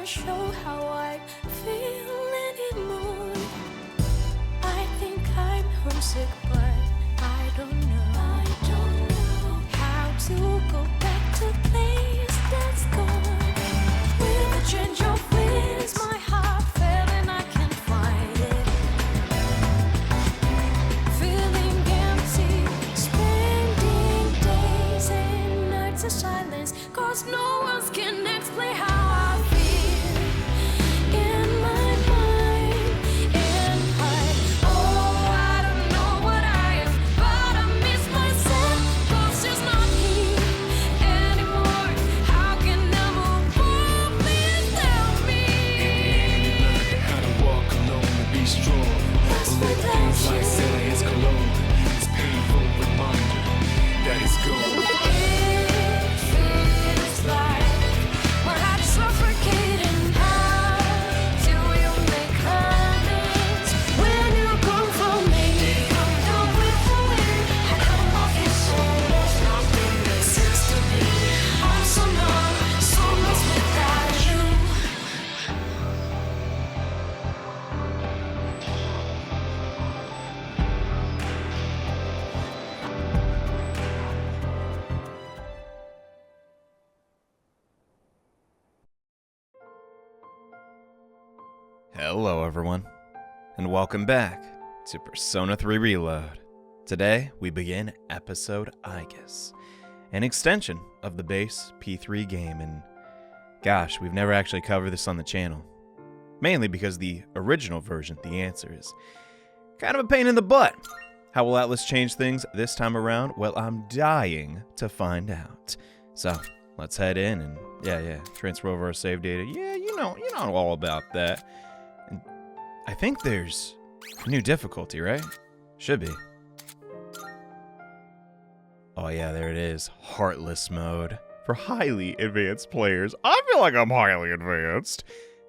show how I feel anymore. I think I'm homesick, but I don't know how to go back to the place that's gone. With a change of winds, my heart fell and I can't find it. Feeling empty, spending days and nights in silence, 'cause no one can explain how I feel in my mind, in my oh, I don't know what I am, but I miss myself, 'cause she's not here anymore. How can I move on? Please tell me. How to walk alone and be strong. That's But without things like you. Santa is cologne. It's painful reminder that it's gone. It feels like my heart's suffocating. How do you make amends when you come from me? Come down with the wind, and I'm off your soul. Nothing makes sense to me. I'm so numb, so lost without you. Hello everyone, and welcome back to Persona 3 Reload. Today, we begin episode Aigis, an extension of the base P3 game, and gosh, we've never actually covered this on the channel. Mainly because the original version, the answer is kind of a pain in the butt. How will Atlas change things this time around? Well, I'm dying to find out. So, let's head in and, transfer over our save data. Yeah, you know all about that. And I think there's a new difficulty, right? Should be. Oh yeah, there it is. Heartless mode. For highly advanced players. I feel like I'm highly advanced.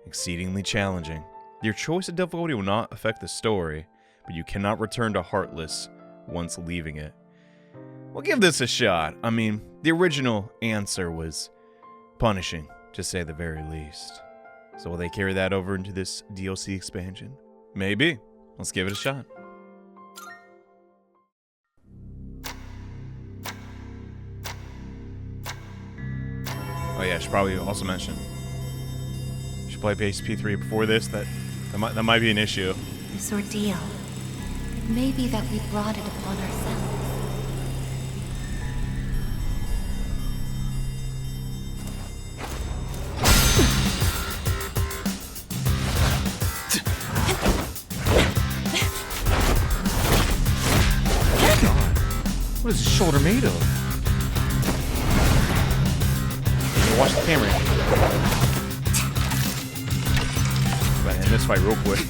Exceedingly challenging. Your choice of difficulty will not affect the story, but you cannot return to Heartless once leaving it. We'll give this a shot. I mean, the original answer was punishing, to say the very least. So will they carry that over into this DLC expansion? Maybe. Let's give it a shot. Oh yeah, I should probably also mention. Should play base P3 before this. That might be an issue. This ordeal. It may be that we brought it upon ourselves. What is his shoulder made of? Watch the camera. Gotta end this fight real quick.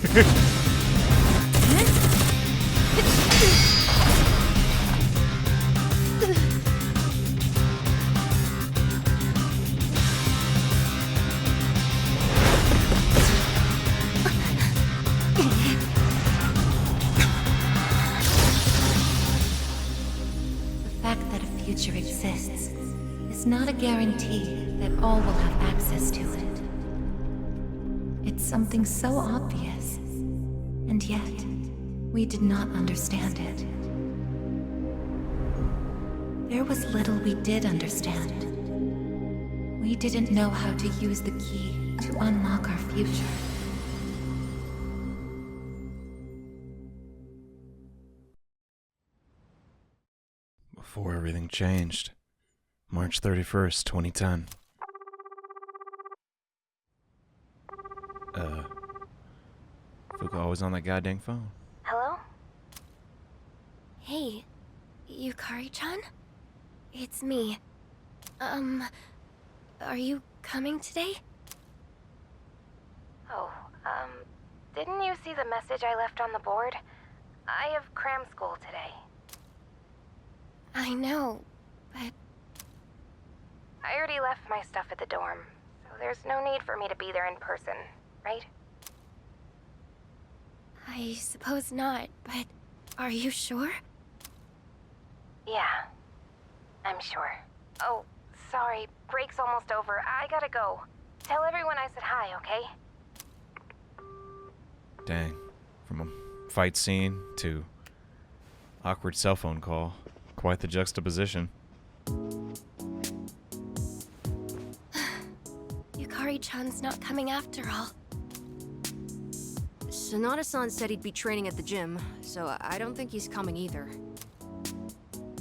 Exists is not a guarantee that all will have access to it. It's something so obvious, and yet we did not understand it. There was little we did understand. We didn't know how to use the key to unlock our future. Before everything changed. March 31st, 2010. Fuka always on that goddamn phone. Hello? Hey, Yukari-chan? It's me. Are you coming today? Oh, didn't you see the message I left on the board? I have cram school today. I know, but I already left my stuff at the dorm, so there's no need for me to be there in person, right? I suppose not, but are you sure? Yeah, I'm sure. Oh, sorry, break's almost over. I gotta go. Tell everyone I said hi, okay? Dang. From a fight scene to awkward cell phone call. Quite the juxtaposition. Yukari-chan's not coming after all. Sonata-san said he'd be training at the gym, so I don't think he's coming either.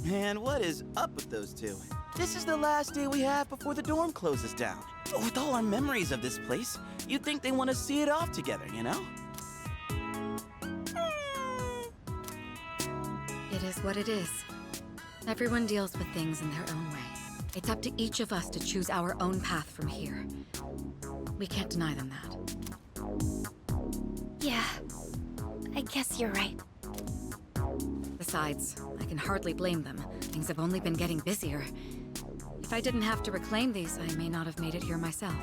Man, what is up with those two? This is the last day we have before the dorm closes down. With all our memories of this place, you'd think they want to see it off together, you know? It is what it is. Everyone deals with things in their own way. It's up to each of us to choose our own path from here. We can't deny them that. Yeah, I guess you're right. Besides, I can hardly blame them. Things have only been getting busier. If I didn't have to reclaim these, I may not have made it here myself.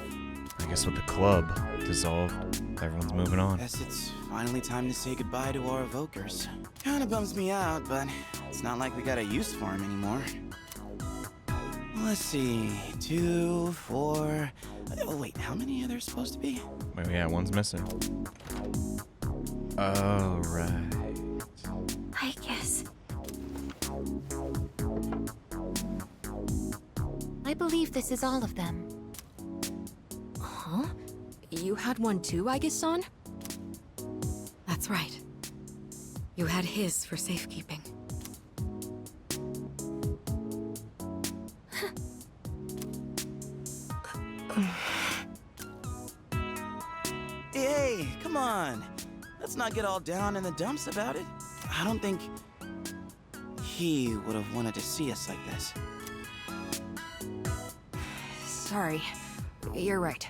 I guess with the club dissolved, everyone's moving on. Guess it's finally time to say goodbye to our evokers. Kinda bums me out, but it's not like we got a use for them anymore. Let's see, 2, 4... Oh, wait, how many are there supposed to be? Wait, yeah, one's missing. Oh, right. I guess. I believe this is all of them. Huh? You had one too, Aigis-san? That's right. You had his for safekeeping. Hey, come on. Let's not get all down in the dumps about it. I don't think he would have wanted to see us like this. Sorry. You're right.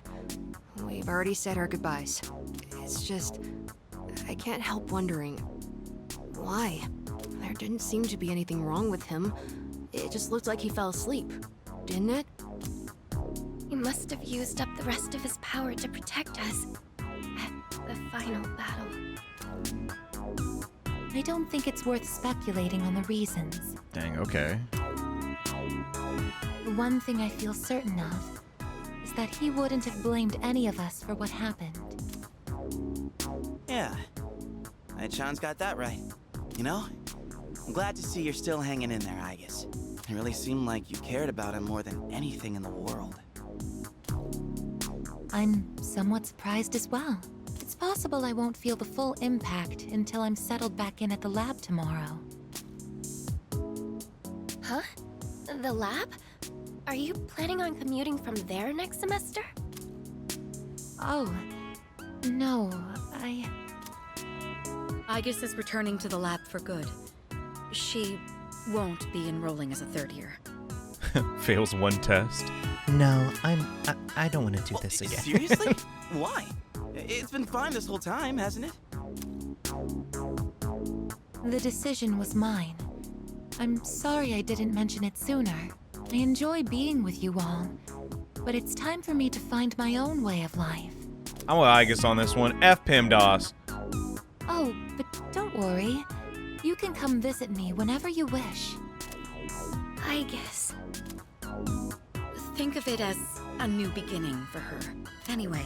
We've already said our goodbyes. It's just... I can't help wondering... why? There didn't seem to be anything wrong with him. It just looked like he fell asleep. Didn't it? He must have used up the rest of his power to protect us at the final battle. I don't think it's worth speculating on the reasons. Dang, okay. The one thing I feel certain of is that he wouldn't have blamed any of us for what happened. Yeah. Chan's got that right. You know? I'm glad to see you're still hanging in there, Aigis. It really seemed like you cared about him more than anything in the world. I'm somewhat surprised as well. It's possible I won't feel the full impact until I'm settled back in at the lab tomorrow. Huh? The lab? Are you planning on commuting from there next semester? Oh, no, Aigis is returning to the lab for good. She won't be enrolling as a third year. Fails one test. No, I don't want to do this again. Seriously? Why? It's been fine this whole time, hasn't it? The decision was mine. I'm sorry I didn't mention it sooner. I enjoy being with you all, but it's time for me to find my own way of life. I'm with Aigis on this one. F PIMDOS. Oh, but don't worry. You can come visit me whenever you wish. I guess. Think of it as a new beginning for her. Anyway,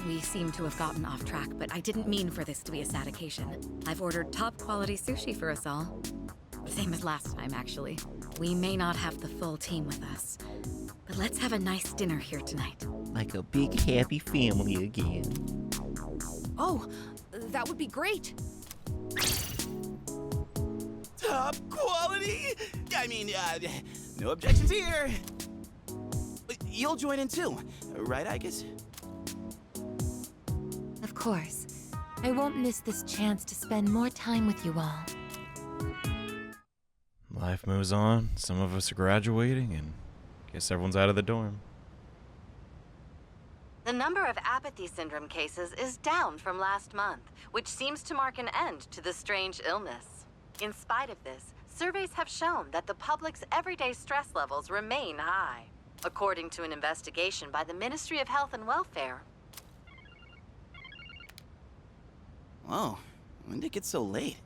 we seem to have gotten off track, but I didn't mean for this to be a sad occasion. I've ordered top-quality sushi for us all. Same as last time, actually. We may not have the full team with us, but let's have a nice dinner here tonight. Like a big happy family again. Oh, that would be great. Top quality? I mean, no objections here. You'll join in too, right, Aigis? Of course. I won't miss this chance to spend more time with you all. Life moves on. Some of us are graduating, and guess everyone's out of the dorm. The number of apathy syndrome cases is down from last month, which seems to mark an end to the strange illness. In spite of this, surveys have shown that the public's everyday stress levels remain high, according to an investigation by the Ministry of Health and Welfare. Whoa, when did it get so late?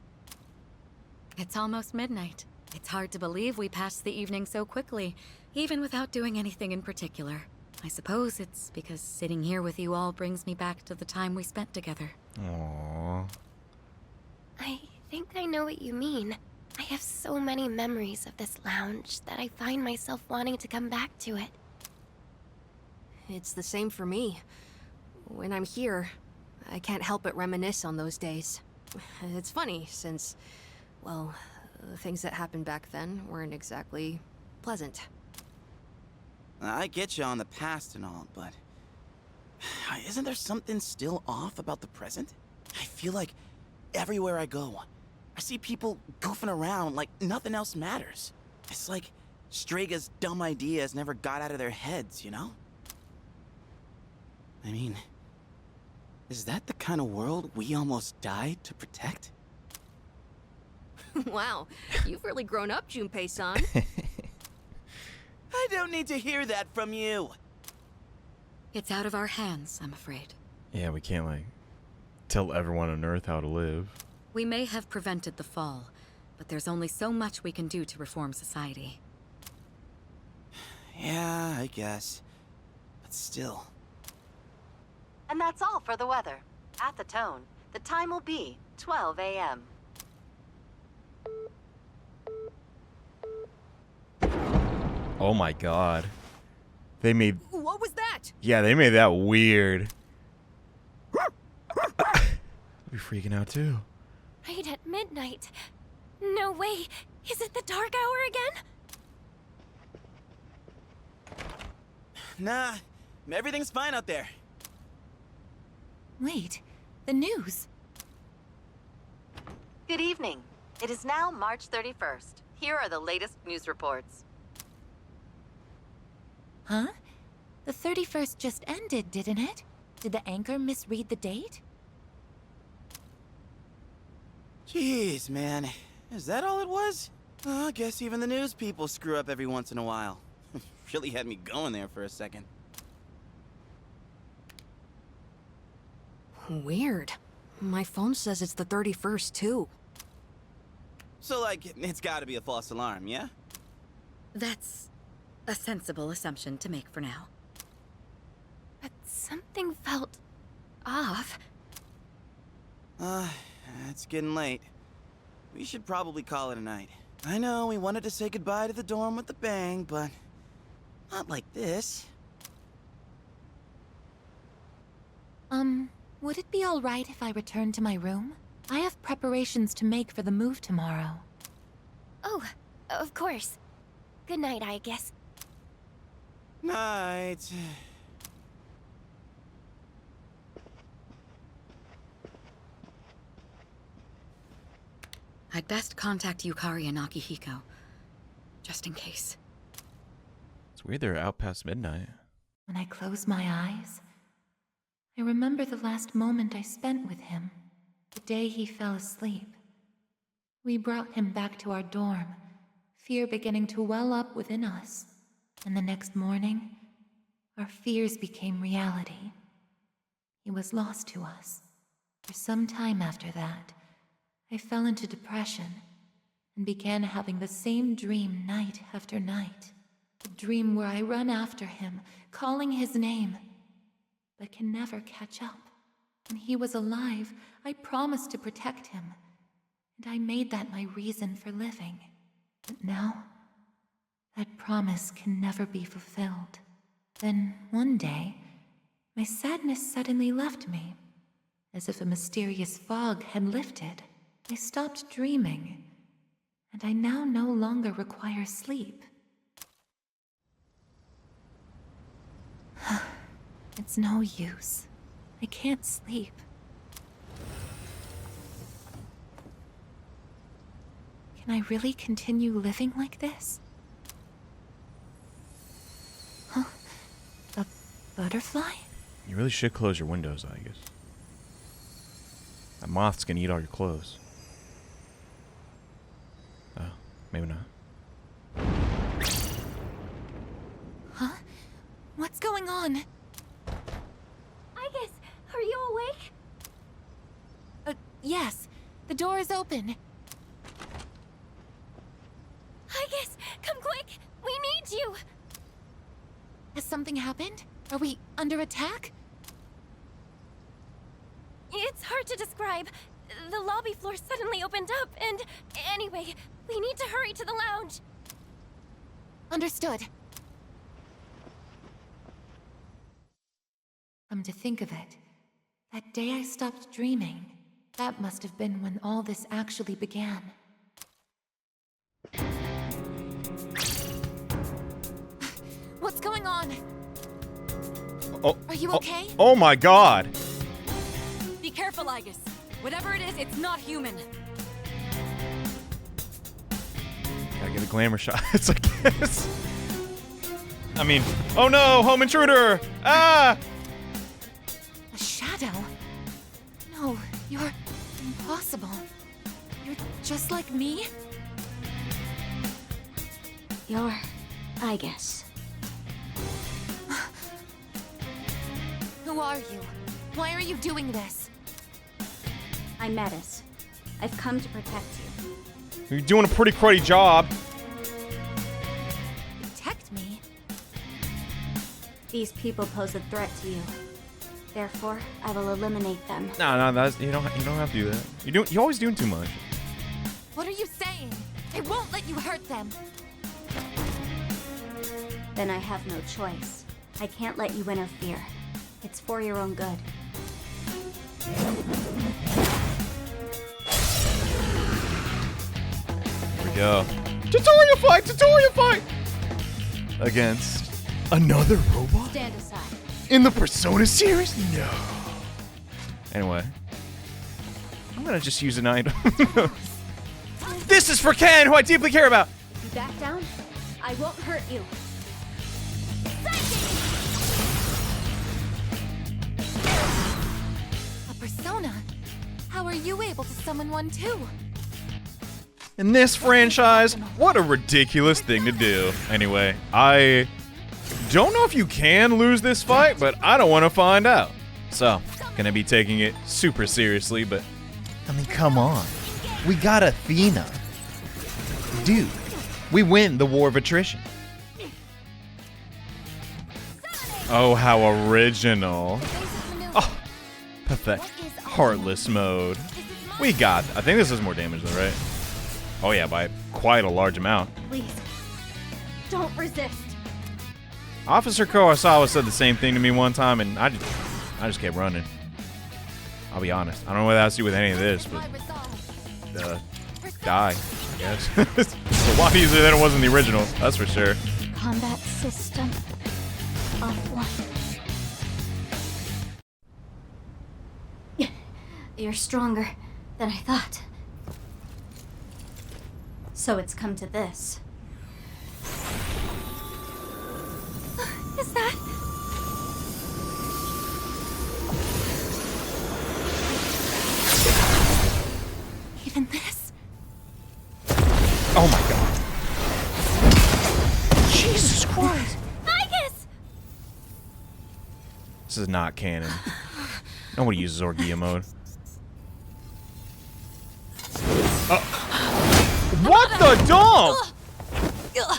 It's almost midnight. It's hard to believe we passed the evening so quickly, even without doing anything in particular. I suppose it's because sitting here with you all brings me back to the time we spent together. Aww. I think I know what you mean. I have so many memories of this lounge that I find myself wanting to come back to it. It's the same for me. When I'm here, I can't help but reminisce on those days. It's funny, since, well, the things that happened back then weren't exactly pleasant. I get you on the past and all, but isn't there something still off about the present? I feel like everywhere I go, I see people goofing around like nothing else matters. It's like Straga's dumb ideas never got out of their heads, you know? I mean, is that the kind of world we almost died to protect? Wow, you've really grown up, Junpei-san. I don't need to hear that from you. It's out of our hands, I'm afraid. Yeah, we can't, like, tell everyone on Earth how to live. We may have prevented the fall, but there's only so much we can do to reform society. Yeah, I guess. But still. And that's all for the weather. At the tone, the time will be 12 a.m. Oh my god. They made... What was that? Yeah, they made that weird. I'd be freaking out too. Right at midnight. No way. Is it the dark hour again? Nah, everything's fine out there. Wait, the news. Good evening. It is now March 31st. Here are the latest news reports. Huh? The 31st just ended, didn't it? Did the anchor misread the date? Jeez, man. Is that all it was? Oh, I guess even the news people screw up every once in a while. Really had me going there for a second. Weird. My phone says it's the 31st, too. So, like, it's gotta be a false alarm, yeah? That's a sensible assumption to make for now. But something felt off. It's getting late. We should probably call it a night. I know we wanted to say goodbye to the dorm with a bang, but not like this. Would it be all right if I returned to my room? I have preparations to make for the move tomorrow. Oh, of course. Good night, I guess. Night. I'd best contact Yukari and Akihiko, just in case. It's weird they're out past midnight. When I close my eyes, I remember the last moment I spent with him, the day he fell asleep. We brought him back to our dorm, fear beginning to well up within us. And the next morning, our fears became reality. He was lost to us. For some time after that, I fell into depression and began having the same dream night after night. A dream where I run after him, calling his name, but can never catch up. When he was alive, I promised to protect him, and I made that my reason for living. But now, that promise can never be fulfilled. Then, one day, my sadness suddenly left me, as if a mysterious fog had lifted. I stopped dreaming, and I now no longer require sleep. It's no use. I can't sleep. Can I really continue living like this? Huh? A butterfly? You really should close your windows, Aigis. That moth's gonna eat all your clothes. Oh, maybe not. Huh? What's going on? Aigis, are you awake? Yes. The door is open. Aigis, come quick! We need you! Has something happened? Are we under attack? It's hard to describe. The lobby floor suddenly opened up, and anyway, we need to hurry to the lounge. Understood. Come to think of it, that day I stopped dreaming, that must have been when all this actually began. What's going on? Oh, Are you okay? Oh my god! Be careful, Aigis. Whatever it is, it's not human. Gotta get a glamour shot, I guess. I mean, oh no, home intruder! Ah! A shadow? No, you're impossible. You're just like me? You're Aigis. Who are you? Why are you doing this? I'm Metis. I've come to protect you. You're doing a pretty cruddy job. Protect me? These people pose a threat to you. Therefore, I will eliminate them. No, that's you don't have to do that. You're always doing too much. What are you saying? I won't let you hurt them. Then I have no choice. I can't let you interfere. It's for your own good. Here we go. Tutorial fight! Against another robot? Stand aside. In the Persona series? No. Anyway. I'm gonna just use an item. This is for Ken, who I deeply care about! You back down? I won't hurt you. A persona? How are you able to summon one too? In this franchise, what a ridiculous thing to do. Anyway, I don't know if you can lose this fight, but I don't want to find out. So, gonna be taking it super seriously, but I mean, come on. We got Athena. Dude, we win the war of attrition. oh, how original. Oh, pathetic. Heartless mode. We got, I think this is more damage though, right? Oh yeah, by quite a large amount. Please, don't resist. Officer Kurosawa said the same thing to me one time, and I just kept running. I'll be honest. I don't know what that has to do with any of this, but die, I guess. It's a lot easier than it was in the original, that's for sure. Combat system offline. You're stronger than I thought. So it's come to this. Is that... even this? Oh my god. Jesus Christ. Aigis! This is not canon. Nobody uses Orgia mode. What the dog?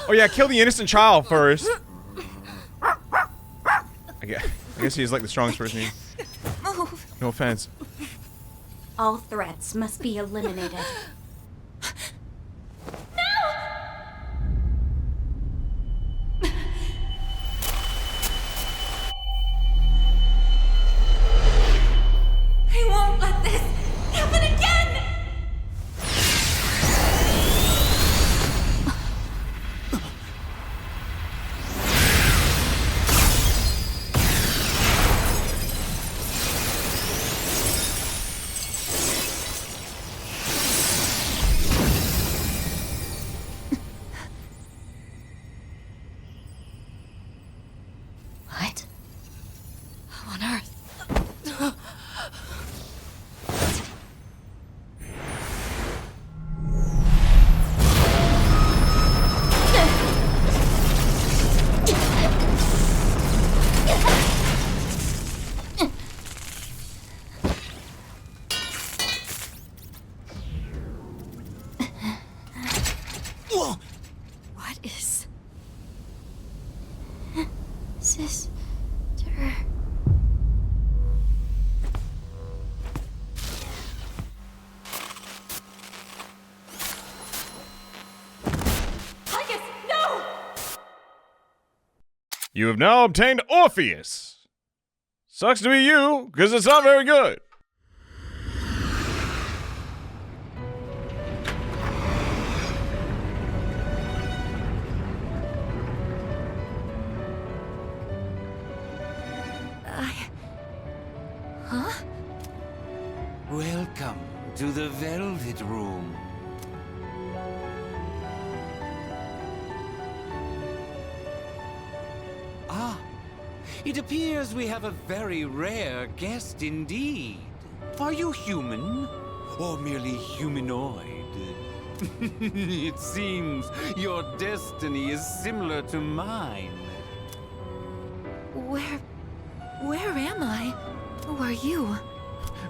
Oh yeah, kill the innocent child first. I guess he's like the strongest person here. No offense. All threats must be eliminated. I won't let this happen again! Sister. Aigis, no! You have now obtained Orpheus. Sucks to be you, because it's not very good. Huh? Welcome to the Velvet Room. Ah, it appears we have a very rare guest indeed. Are you human? Or merely humanoid? It seems your destiny is similar to mine. Where am I? Who are you?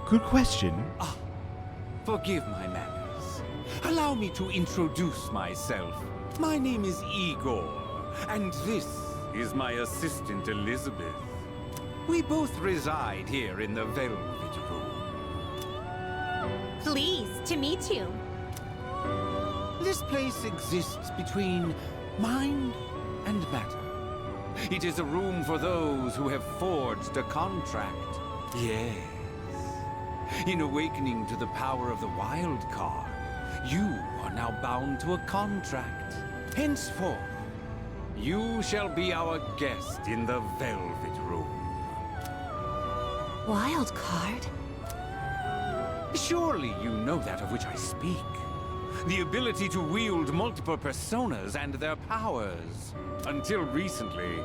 Good question. Ah, forgive my manners. Allow me to introduce myself. My name is Igor, and this is my assistant Elizabeth. We both reside here in the Velvet Room. Pleased to meet you. This place exists between mind and matter. It is a room for those who have forged a contract. Yes. In awakening to the power of the wild card, you are now bound to a contract. Henceforth, you shall be our guest in the Velvet Room. Wild card? Surely you know that of which I speak. The ability to wield multiple personas and their powers. Until recently,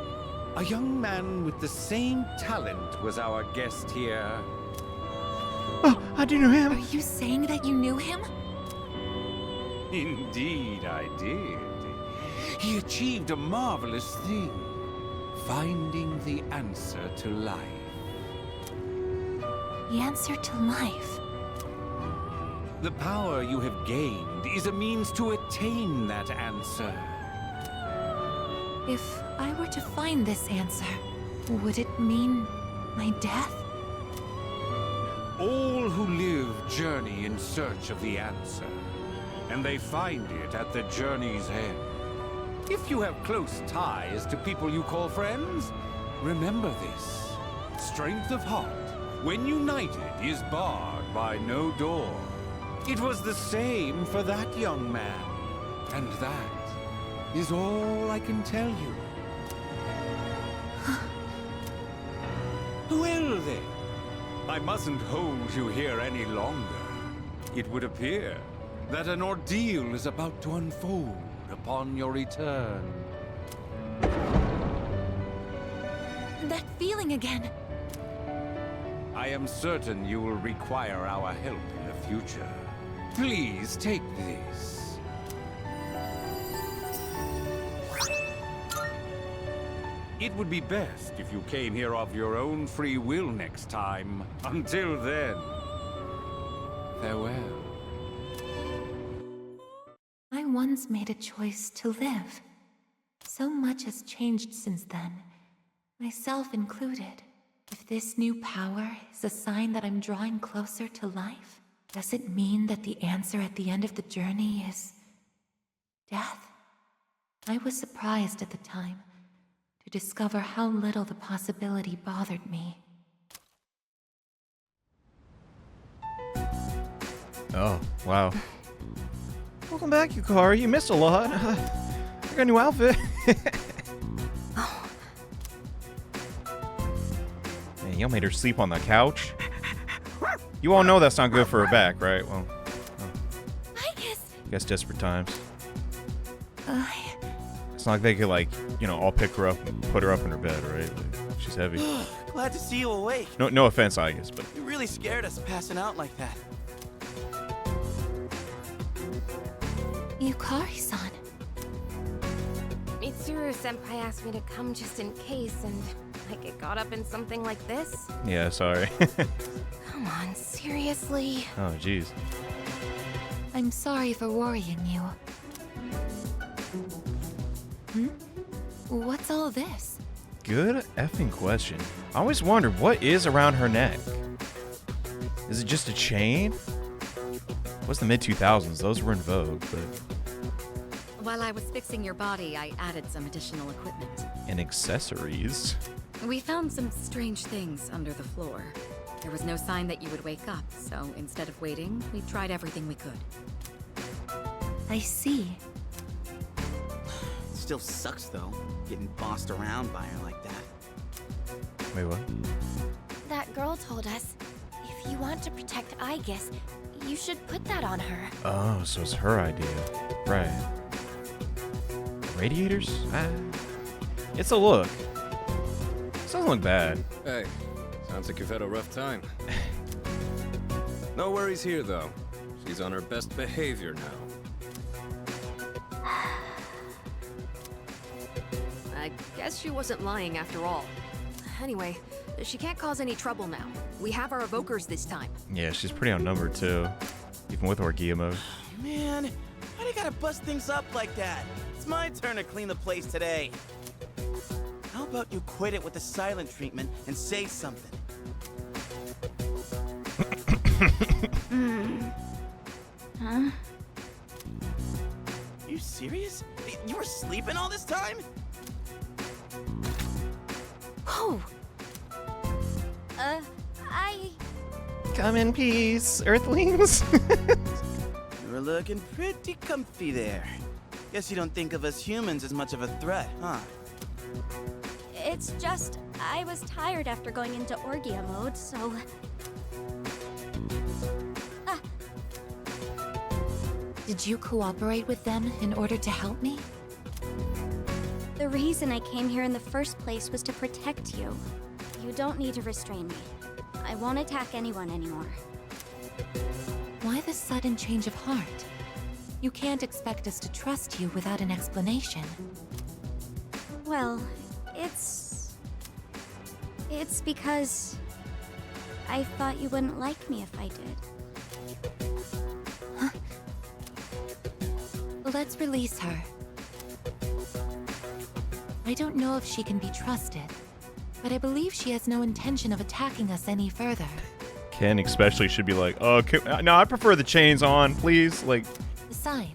a young man with the same talent was our guest here. Oh, I do know him. Are you saying that you knew him? Indeed, I did. He achieved a marvelous thing, finding the answer to life. The answer to life? The power you have gained is a means to attain that answer. If I were to find this answer, would it mean my death? All who live journey in search of the answer, and they find it at the journey's end. If you have close ties to people you call friends, remember this. Strength of heart, when united, is barred by no door. It was the same for that young man, and that is all I can tell you. Well then, I mustn't hold you here any longer. It would appear that an ordeal is about to unfold upon your return. That feeling again. I am certain you will require our help in the future. Please take this. It would be best if you came here of your own free will next time. Until then, farewell. I once made a choice to live. So much has changed since then, myself included. If this new power is a sign that I'm drawing closer to life, does it mean that the answer at the end of the journey is death? I was surprised at the time to discover how little the possibility bothered me. Oh, wow. Welcome back, Yukari. You missed a lot. I got a new outfit. Man, y'all made her sleep on the couch. You all know that's not good for her back, right? Well, Aigis! I guess desperate times. It's not like they could, like, you know, all pick her up and put her up in her bed, right? Like, she's heavy. Glad to see you awake. No offense, I guess, but You really scared us passing out like that. Yukari-san. Mitsuru-senpai asked me to come just in case, and I get caught up in something like this. yeah, sorry. Come on, seriously? Oh, jeez. I'm sorry for worrying you. What's all this? Good effing question. I always wondered what is around her neck. Is it just a chain? What's the mid-2000s? Those were in vogue, but... While I was fixing your body, I added some additional equipment. And accessories. We found some strange things under the floor. There was no sign that you would wake up, so instead of waiting, we tried everything we could. I see. Still sucks though, getting bossed around by her like that. Wait, what? That girl told us, if you want to protect Aigis, you should put that on her. Oh, so it's her idea. Right. Radiators? It's a look. This doesn't look bad. Hey, sounds like you've had a rough time. No worries here, though. She's on her best behavior now. I guess she wasn't lying after all. Anyway, she can't cause any trouble now. We have our evokers this time. Yeah, she's pretty outnumbered, too. Even with Orgia mode. Man, why do you gotta bust things up like that? It's my turn to clean the place today. How about you quit it with the silent treatment and say something? Huh? You serious? You were sleeping all this time? Oh. Come in peace, Earthlings. You were looking pretty comfy there. Guess you don't think of us humans as much of a threat, huh? It's just, I was tired after going into Orgia mode, so... Did you cooperate with them in order to help me? The reason I came here in the first place was to protect you. You don't need to restrain me. I won't attack anyone anymore. Why the sudden change of heart? You can't expect us to trust you without an explanation. Well, it's because I thought you wouldn't like me if I did. Huh? Let's release her. I don't know if she can be trusted, but I believe she has no intention of attacking us any further. Ken especially should be like, oh, no, I prefer the chains on, please. Like, besides,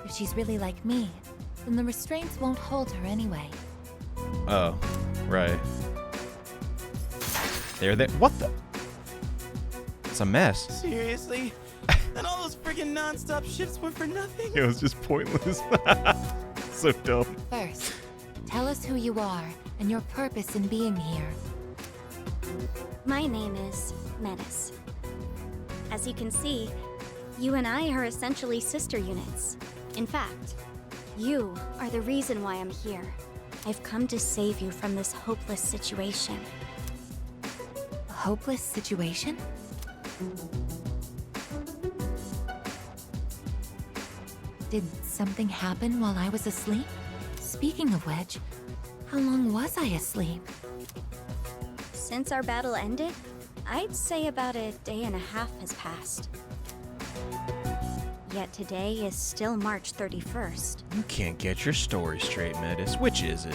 if she's really like me, then the restraints won't hold her anyway. oh, right. There. What the? It's a mess. Seriously? And all those friggin' non-stop shifts were for nothing? It was just pointless. So dumb. First, tell us who you are and your purpose in being here. My name is Metis. As you can see, you and I are essentially sister units. In fact, you are the reason why I'm here. I've come to save you from this hopeless situation. A hopeless situation? Did something happen while I was asleep? Speaking of which, how long was I asleep? Since our battle ended, I'd say about a day and a half has passed. Yet today is still March 31st. You can't get your story straight, Metis. Which is it?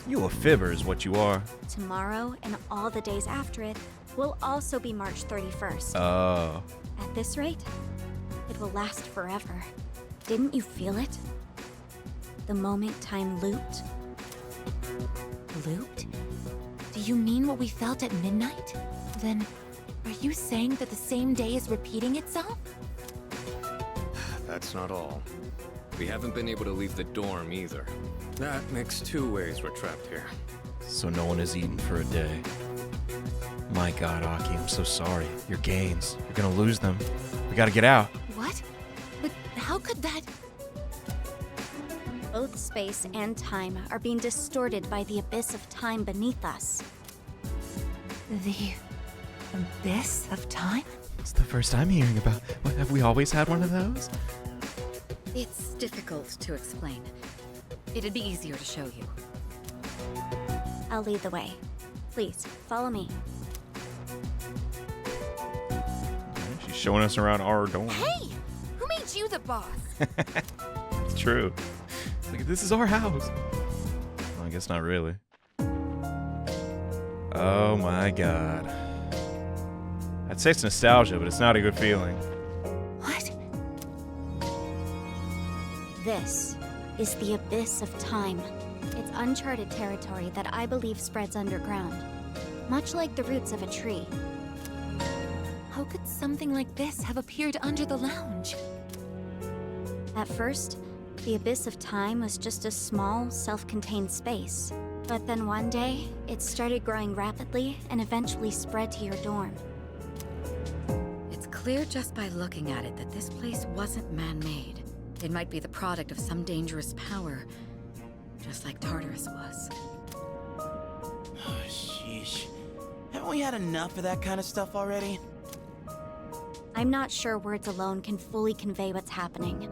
You a fibber is what you are. Tomorrow and all the days after it will also be March 31st. Oh. At this rate, it will last forever. Didn't you feel it? The moment time looped. Looped? Do you mean what we felt at midnight? Then, are you saying that the same day is repeating itself? That's not all. We haven't been able to leave the dorm either. That makes two ways we're trapped here. So no one has eaten for a day. My god, Aki, I'm so sorry. Your gains. You're gonna lose them. We gotta get out. What? But how could that... Both space and time are being distorted by the abyss of time beneath us. The... abyss of time? It's the first I'm hearing about. What, have we always had one of those? It's difficult to explain. It'd be easier to show you. I'll lead the way. Please, follow me. She's showing us around our dorm. Hey! Who made you the boss? It's true. Like, this is our house. Well, I guess not really. Oh my god. I'd say it's nostalgia, but it's not a good feeling. What? This is the abyss of time. It's uncharted territory that I believe spreads underground, much like the roots of a tree. How could something like this have appeared under the lounge? At first, the abyss of time was just a small, self-contained space. But then one day, it started growing rapidly and eventually spread to your dorm. It's clear just by looking at it that this place wasn't man-made. It might be the product of some dangerous power, just like Tartarus was. Oh, sheesh. Haven't we had enough of that kind of stuff already? I'm not sure words alone can fully convey what's happening,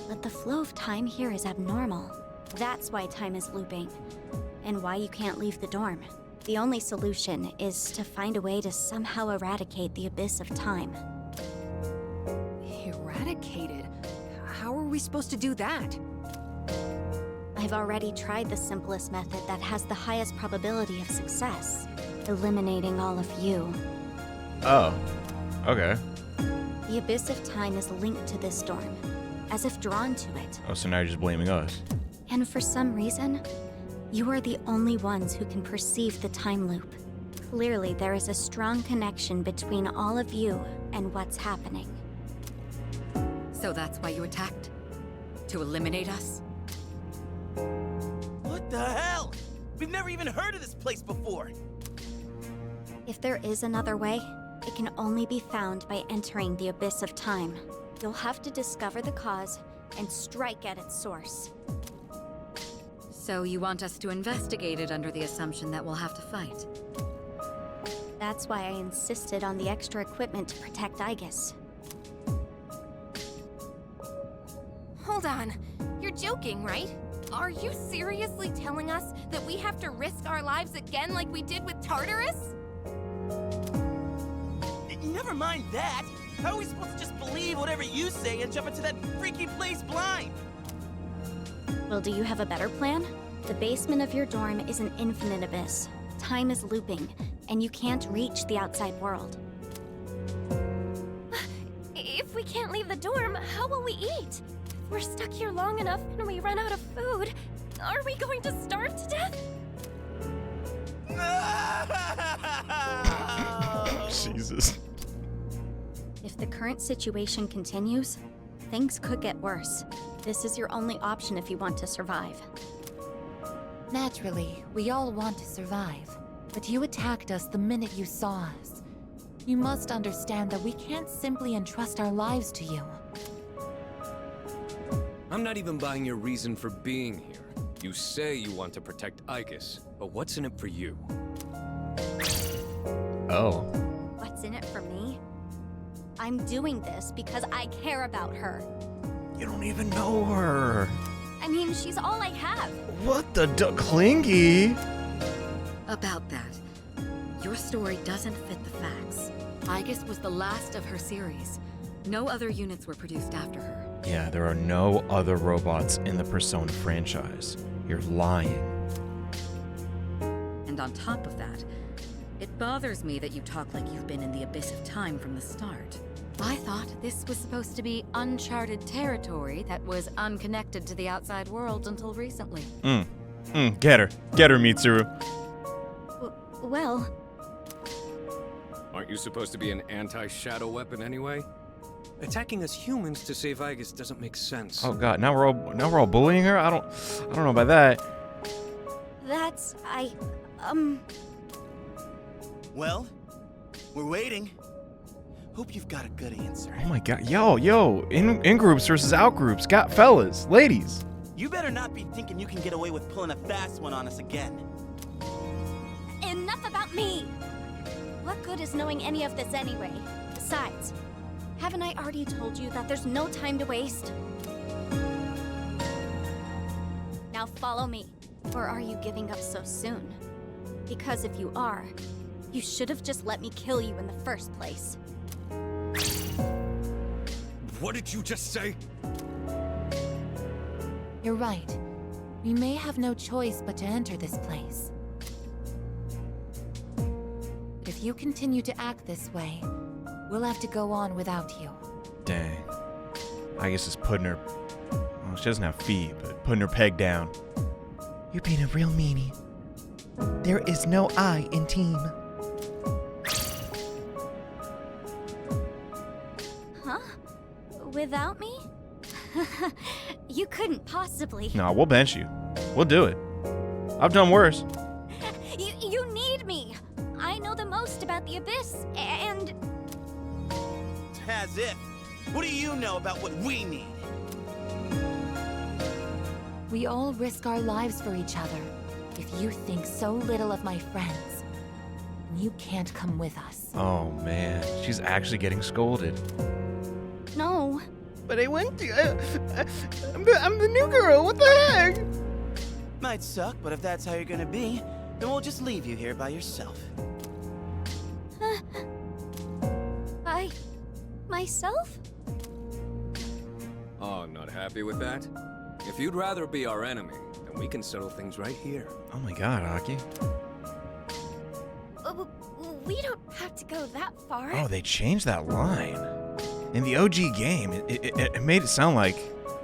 but the flow of time here is abnormal. That's why time is looping, and why you can't leave the dorm. The only solution is to find a way to somehow eradicate the abyss of time. Eradicated? How are we supposed to do that? I've already tried the simplest method that has the highest probability of success. Eliminating all of you. Oh. Okay. The abyss of time is linked to this dorm, as if drawn to it. Oh, so now you're just blaming us. And for some reason, you are the only ones who can perceive the time loop. Clearly, there is a strong connection between all of you and what's happening. So that's why you attacked? To eliminate us? What the hell? We've never even heard of this place before. If there is another way, it can only be found by entering the abyss of time. You'll have to discover the cause and strike at its source. So you want us to investigate it under the assumption that we'll have to fight? That's why I insisted on the extra equipment to protect Aigis. Hold on. You're joking, right? Are you seriously telling us that we have to risk our lives again like we did with Tartarus? Never mind that. How are we supposed to just believe whatever you say and jump into that freaky place blind? Well, do you have a better plan? The basement of your dorm is an infinite abyss. Time is looping, and you can't reach the outside world. If we can't leave the dorm, how will we eat? If we're stuck here long enough and we run out of food, are we going to starve to death? Jesus. If the current situation continues, things could get worse. This is your only option if you want to survive. Naturally, we all want to survive. But you attacked us the minute you saw us. You must understand that we can't simply entrust our lives to you. I'm not even buying your reason for being here. You say you want to protect Aigis, but what's in it for you? Oh. What's in it for me? I'm doing this because I care about her. You don't even know her. I mean, she's all I have. What the Clingy? About that, your story doesn't fit the facts. Aigis was the last of her series. No other units were produced after her. Yeah, there are no other robots in the Persona franchise. You're lying. And on top of that, it bothers me that you talk like you've been in the abyss of time from the start. I thought this was supposed to be uncharted territory that was unconnected to the outside world until recently. Get her. Get her, Mitsuru. Well... Aren't you supposed to be an anti-shadow weapon anyway? Attacking us humans to save Aigis doesn't make sense. Oh god, now we're all bullying her? I don't know about that. That's... Well, we're waiting. Hope you've got a good answer. Oh my god, yo, in groups versus out groups. Got fellas, ladies. You better not be thinking you can get away with pulling a fast one on us again. Enough about me! What good is knowing any of this anyway? Besides, haven't I already told you that there's no time to waste? Now follow me. Or are you giving up so soon? Because if you are, you should have just let me kill you in the first place. What did you just say? You're right. We may have no choice but to enter this place. If you continue to act this way, we'll have to go on without you. Dang. Aigis is putting her... Well, she doesn't have feet, but putting her peg down. You're being a real meanie. There is no I in team. Huh? Without me? You couldn't possibly. Nah, we'll bench you. We'll do it. I've done worse. You need me. I know the most about the Abyss, and... As if. What do you know about what we need? We all risk our lives for each other. If you think so little of my friends, you can't come with us. Oh, man. She's actually getting scolded. No. But I went to... I'm the new girl. What the heck? Might suck, but if that's how you're gonna be, then we'll just leave you here by yourself. By myself? Oh, not happy with that? If you'd rather be our enemy, then we can settle things right here. Oh my god, Aki. We don't have to go that far. Oh, they changed that line. In the OG game, it made it sound like,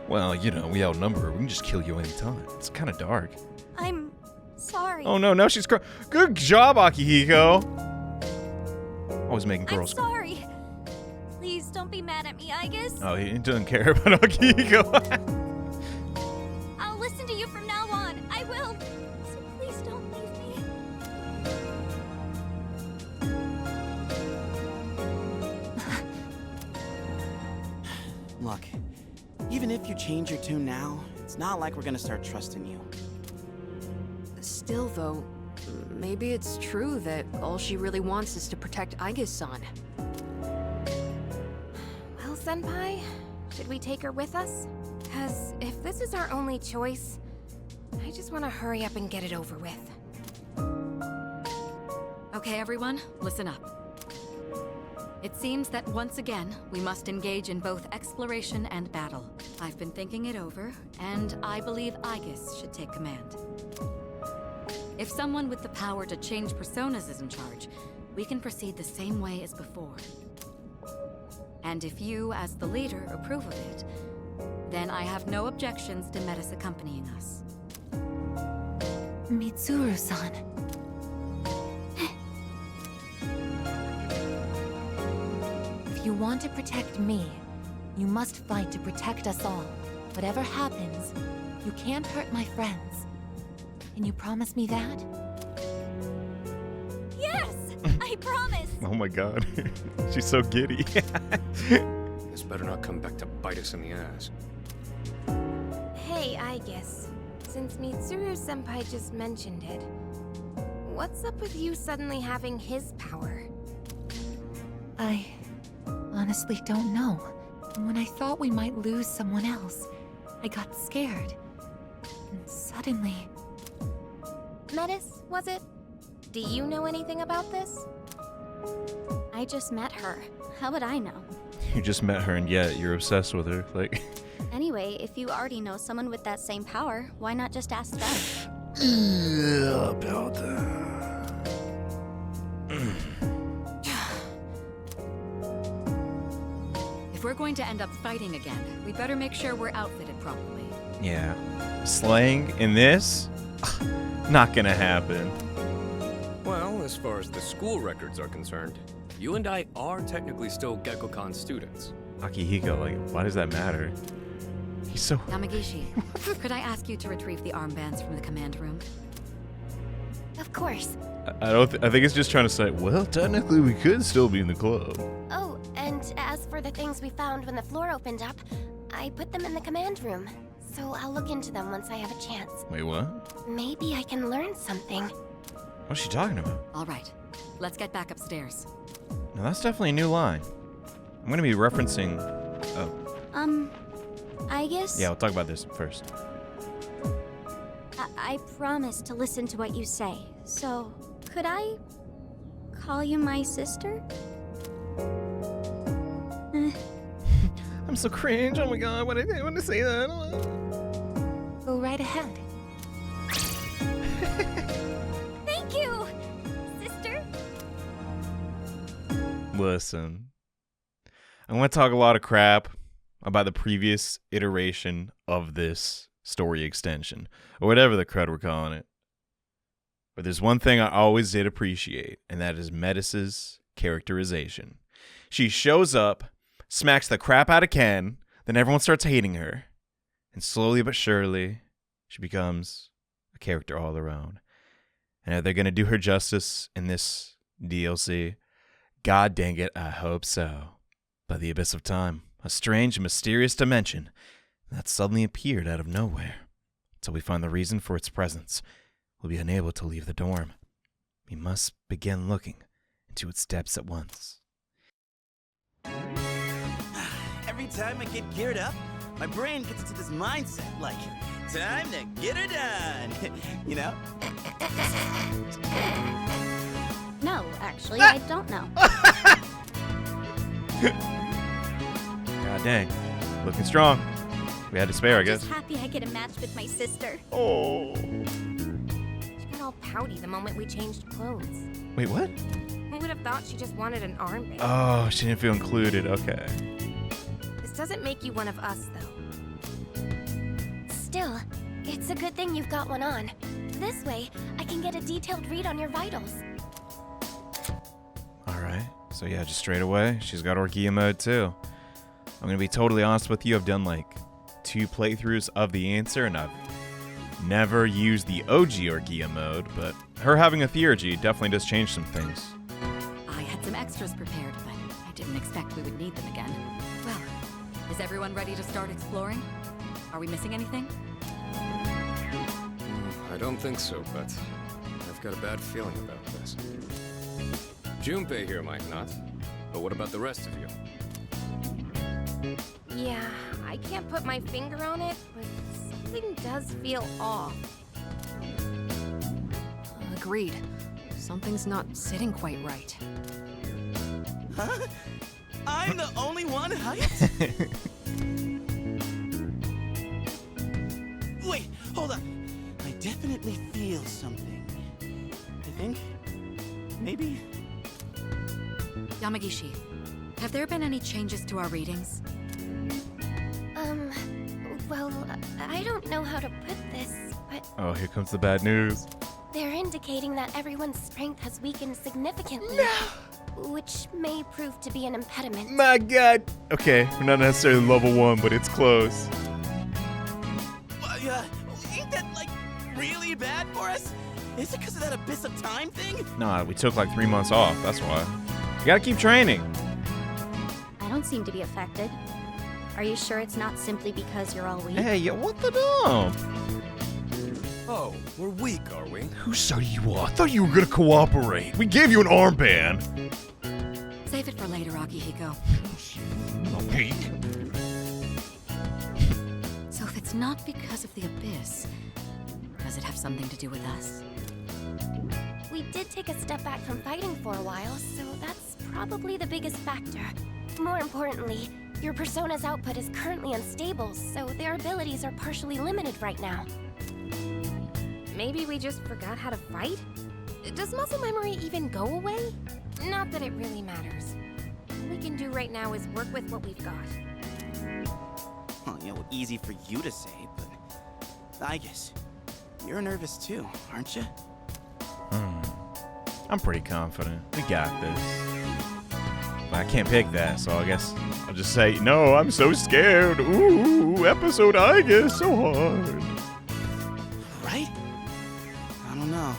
well, you know, we outnumber her. We can just kill you anytime. It's kind of dark. I'm sorry. Oh no, now she's Good job, Akihiko. Always making girls. I'm sorry. Please don't be mad at me, Aigis. Oh, he doesn't care about Akihiko. I'll listen to you from now on. I will. So please don't leave me. Look, even if you change your tune now, it's not like we're gonna start trusting you. Still, though, maybe it's true that all she really wants is to protect Aigis-san. Well, Senpai, should we take her with us? Because if this is our only choice, I just want to hurry up and get it over with. Okay, everyone, listen up. It seems that once again, we must engage in both exploration and battle. I've been thinking it over, and I believe Aigis should take command. If someone with the power to change personas is in charge, we can proceed the same way as before. And if you, as the leader, approve of it, then I have no objections to Metis accompanying us. Mitsuru-san. If you want to protect me, you must fight to protect us all. Whatever happens, you can't hurt my friends. Can you promise me that? Yes! I promise! Oh my god. She's so giddy. This better not come back to bite us in the ass. Hey, Aigis. Since Mitsuru-senpai just mentioned it, what's up with you suddenly having his power? I honestly don't know. And when I thought we might lose someone else, I got scared. And suddenly... Metis, was it? Do you know anything about this? I just met her. How would I know? You just met her and yet you're obsessed with her. Like... Anyway, if you already know someone with that same power, why not just ask them? Yeah, about that. If we're going to end up fighting again, we better make sure we're outfitted properly. Yeah. Slaying in this? Not gonna happen. Well, as far as the school records are concerned, you and I are technically still Gekkoukan students. Akihiko, like, why does that matter? He's so... Yamagishi, could I ask you to retrieve the armbands from the command room? Of course. I think it's just trying to say, well, technically we could still be in the club. Oh, and as for the things we found when the floor opened up, I put them in the command room. So I'll look into them once I have a chance. Wait, what? Maybe I can learn something. What's she talking about? All right, let's get back upstairs. Now that's definitely a new line. I'm gonna be referencing... Oh. Aigis? Yeah, we'll talk about this first. I promise to listen to what you say. So, could I call you my sister? I'm so cringe. Oh my god, why did I want to say that? Go right ahead. Thank you, sister. Listen, I'm going to talk a lot of crap about the previous iteration of this story extension, or whatever the crud we're calling it. But there's one thing I always did appreciate, and that is Metis' characterization. She shows up, smacks the crap out of Ken, then everyone starts hating her, and slowly but surely, she becomes a character all her own. And are they going to do her justice in this DLC? God dang it, I hope so. By the abyss of time, a strange and mysterious dimension that suddenly appeared out of nowhere. Until we find the reason for its presence, we'll be unable to leave the dorm. We must begin looking into its depths at once. Every time I get geared up, my brain gets into this mindset, like, time to get her done. You know? No, actually, I don't know. God dang. Looking strong. We had to spare, I I'm guess. just happy I get a match with my sister. Oh. She got all pouty the moment we changed clothes. Wait, what? Who would have thought she just wanted an armband? Oh, she didn't feel included. Okay. This doesn't make you one of us, though. Still, it's a good thing you've got one on. This way, I can get a detailed read on your vitals. Alright. So yeah, just straight away, she's got Orgia mode too. I'm gonna be totally honest with you, I've done like 2 playthroughs of the answer, and I've never used the OG Orgia mode, but her having a theurgy definitely does change some things. I had some extras prepared, but I didn't expect we would need them again. Well, is everyone ready to start exploring? Are we missing anything? I don't think so, but I've got a bad feeling about this. Junpei here might not, but what about the rest of you? Yeah, I can't put my finger on it, but something does feel off. Agreed. Something's not sitting quite right. Huh? I'm the only one hyped? Wait, hold on. I definitely feel something. I think maybe. Yamagishi, have there been any changes to our readings? Well, I don't know how to put this, but Oh, here comes the bad news. they're indicating that everyone's strength has weakened significantly. Which may prove to be an impediment. My god! Okay, we're not necessarily level 1, but it's close. Ain't that, like, really bad for us? Is it because of that abyss of time thing? Nah, we took like 3 months off, that's why. You gotta keep training. I don't seem to be affected. Are you sure it's not simply because you're all weak? Hey, yo, what the dump? Oh, we're weak, are we? Who said you are? I thought you were gonna cooperate. We gave you an armband. Save it for later, Akihiko. A peek. So if it's not because of the abyss, does it have something to do with us? We did take a step back from fighting for a while, so that's probably the biggest factor. More importantly, your persona's output is currently unstable, so their abilities are partially limited right now. Maybe we just forgot how to fight? Does muscle memory even go away? Not that it really matters. All we can do right now is work with what we've got. Well, easy for you to say, but Aigis, you're nervous too, aren't you? I'm pretty confident. We got this. But I can't pick that, so I guess I'll just say, no, I'm so scared. Ooh, episode Aigis, so hard. Right? I don't know.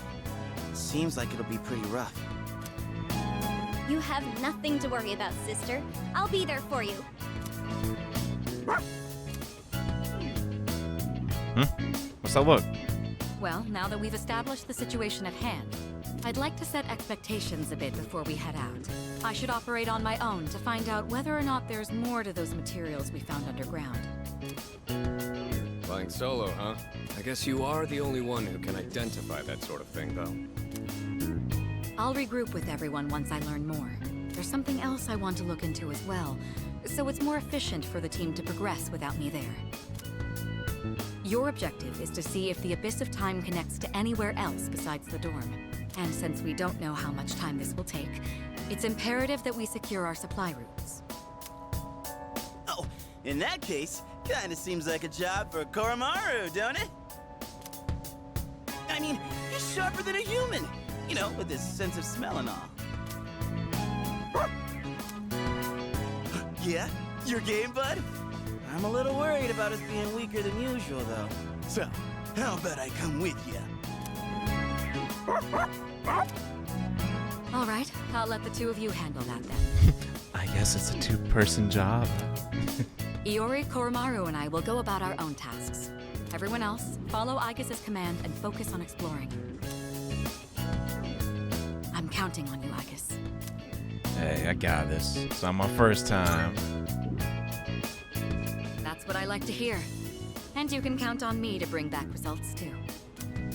Seems like it'll be pretty rough. You have nothing to worry about, sister. I'll be there for you. What's that look? Well, now that we've established the situation at hand, I'd like to set expectations a bit before we head out. I should operate on my own to find out whether or not there's more to those materials we found underground. Flying solo, huh? I guess you are the only one who can identify that sort of thing, though. I'll regroup with everyone once I learn more. There's something else I want to look into as well, so it's more efficient for the team to progress without me there. Your objective is to see if the Abyss of Time connects to anywhere else besides the dorm. And since we don't know how much time this will take, It's imperative that we secure our supply routes. Oh, in that case, kinda seems like a job for Koromaru, don't it? I mean, he's sharper than a human. You know, with his sense of smell and all. Yeah? Your game, bud? I'm a little worried about us being weaker than usual, though. So, how about I come with you? All right, I'll let the two of you handle that then. I guess it's a two-person job. Iori, Koromaru, and I will go about our own tasks. Everyone else, follow Aigis' command and focus on exploring. I'm counting on you, Aigis. Hey, I got this. It's not my first time. That's what I like to hear. And you can count on me to bring back results, too.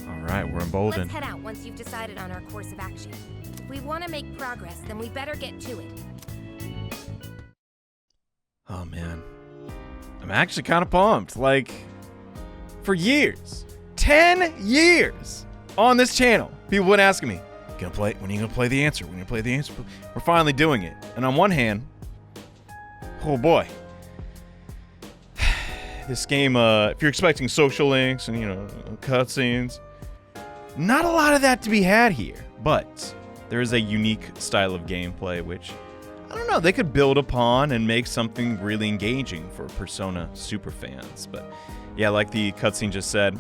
All right, we're emboldened. Let's head out once you've decided on our course of action. If we want to make progress, then we better get to it. Oh, man. I'm actually kind of pumped. Like, for years, 10 years on this channel, people would ask me, when are you gonna play the answer? When are you gonna play the answer? We're finally doing it. And on one hand, oh boy. This game, if you're expecting social links and, cutscenes, not a lot of that to be had here. But there is a unique style of gameplay, which, I don't know, they could build upon and make something really engaging for Persona super fans. But yeah, like the cutscene just said,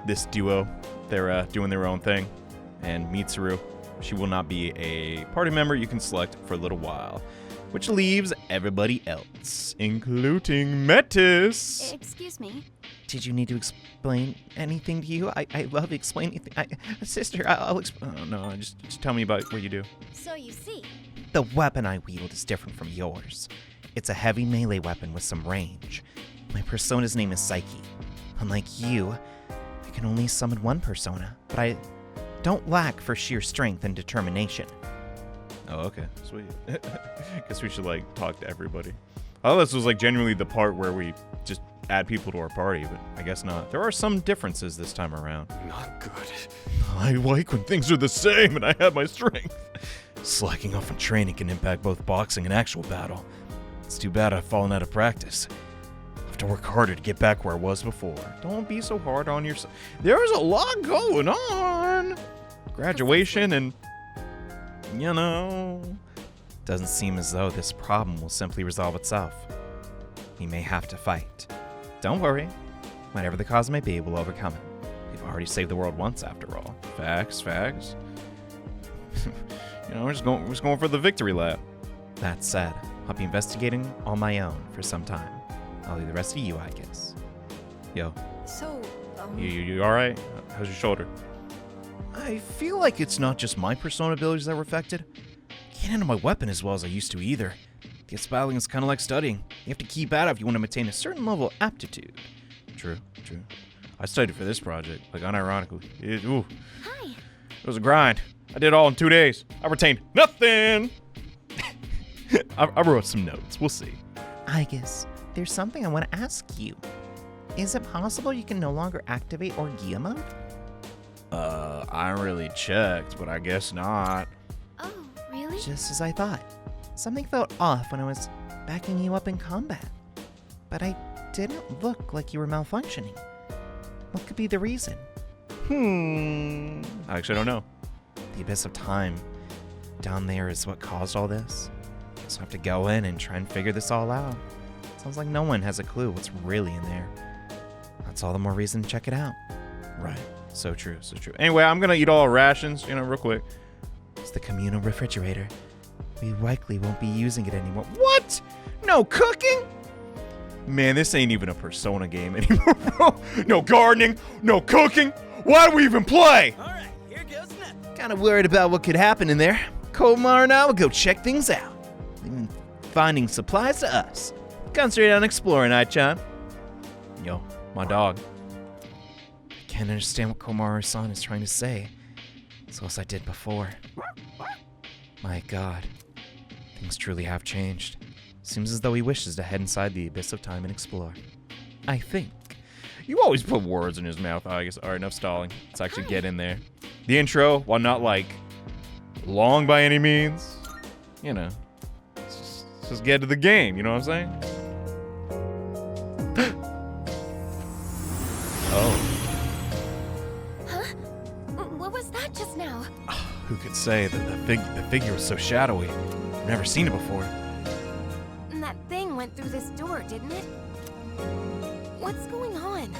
this duo, they're doing their own thing. And Mitsuru, she will not be a party member you can select for a little while, which leaves everybody else, including Metis. Excuse me. Did you need to explain anything to you? I love explaining things. Sister, I'll explain. Oh, no, just tell me about what you do. So you see. The weapon I wield is different from yours. It's a heavy melee weapon with some range. My persona's name is Psyche. Unlike you, I can only summon one persona, but I don't lack for sheer strength and determination. Oh, okay. Sweet. Guess we should, talk to everybody. I thought this was, genuinely the part where we just add people to our party, but I guess not. There are some differences this time around. Not good. I like when things are the same and I have my strength. Slacking off on training can impact both boxing and actual battle. It's too bad I've fallen out of practice. I have to work harder to get back where I was before. Don't be so hard on yourself. There's a lot going on. Graduation and, Doesn't seem as though this problem will simply resolve itself. We may have to fight. Don't worry. Whatever the cause may be, we'll overcome it. We've already saved the world once, after all. Facts. We're just going for the victory lap. That said, I'll be investigating on my own for some time. I'll leave the rest to you, I guess. Yo. So, You all right? How's your shoulder? I feel like it's not just my persona abilities that were affected. I can't handle my weapon as well as I used to either. Guess battling is kind of like studying. You have to keep at it if you want to maintain a certain level of aptitude. True. I studied for this project, unironically. Hi. It was a grind. I did it all in 2 days. I retained nothing. I wrote some notes. We'll see. Aigis, there's something I want to ask you. Is it possible you can no longer activate Orgia mode? I haven't really checked, but I guess not. Oh, really? Just as I thought. Something felt off when I was backing you up in combat. But I didn't look like you were malfunctioning. What could be the reason? I actually don't know. The abyss of time down there is what caused all this. So I have to go in and try and figure this all out. Sounds like no one has a clue what's really in there. That's all the more reason to check it out. Right. So true. Anyway, I'm gonna eat all our rations, real quick. It's the communal refrigerator. We likely won't be using it anymore. What? No cooking? Man, this ain't even a Persona game anymore, bro. No gardening, no cooking. Why do we even play? All right, here goes nothing. Kind of worried about what could happen in there. Komar and I will go check things out. Leaving finding supplies to us. Concentrate on exploring, Ai-chan. Yo, my dog. I can't understand what Komaru-san is trying to say. So as I did before. My god. Things truly have changed. Seems as though he wishes to head inside the abyss of time and explore. I think. You always put words in his mouth, I guess. Alright, enough stalling. Let's actually get in there. The intro, while not long by any means, you know, let's just get to the game, you know what I'm saying? Oh. Huh? What was that just now? Who could say that the figure was so shadowy? I've never seen it before. And that thing went through this door, didn't it? What's going on?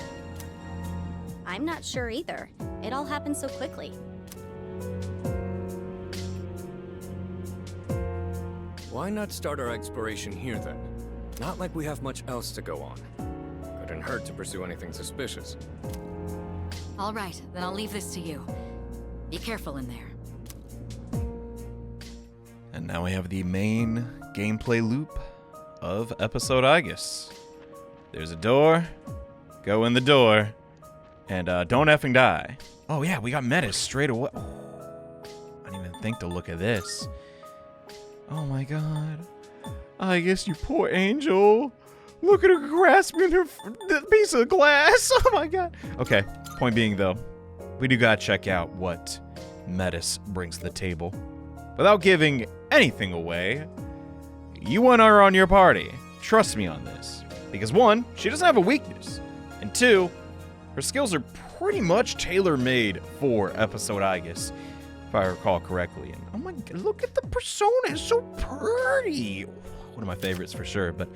I'm not sure either. It all happened so quickly. Why not start our exploration here then? Not like we have much else to go on. Couldn't hurt to pursue anything suspicious. All right, then I'll leave this to you. Be careful in there. And now we have the main gameplay loop of episode Aigis. There's a door. Go in the door. And don't effing die. Oh yeah, we got Metis straight away. Oh, I didn't even think to look at this. Oh my god. Aigis, you poor angel. Look at her grasping the piece of glass. Oh my god. Okay, point being though, we do gotta check out what Metis brings to the table. Without giving anything away, you and her are on your party. Trust me on this. Because one, she doesn't have a weakness. And two, her skills are pretty much tailor-made for episode Aigis, if I recall correctly. And oh my god, look at the persona, it's so pretty. One of my favorites for sure, but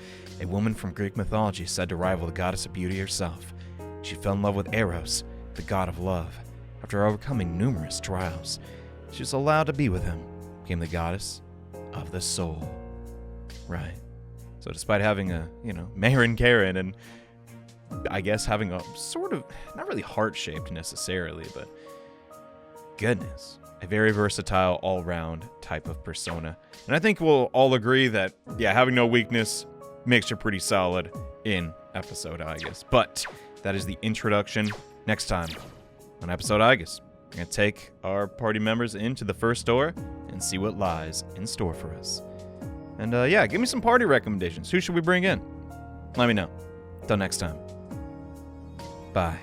a woman from Greek mythology is said to rival the goddess of beauty herself. She fell in love with Eros, the god of love. After overcoming numerous trials, she was allowed to be with him, became the goddess of the soul. Right. So despite having a, Marin Karen and I guess having a sort of, not really heart-shaped necessarily, but goodness, a very versatile all-round type of persona. And I think we'll all agree that, yeah, having no weakness makes her pretty solid in episode Aigis. But that is the introduction. Next time on episode Aigis, we're going to take our party members into the first door and see what lies in store for us. And yeah, give me some party recommendations. Who should we bring in? Let me know. Till next time. Bye.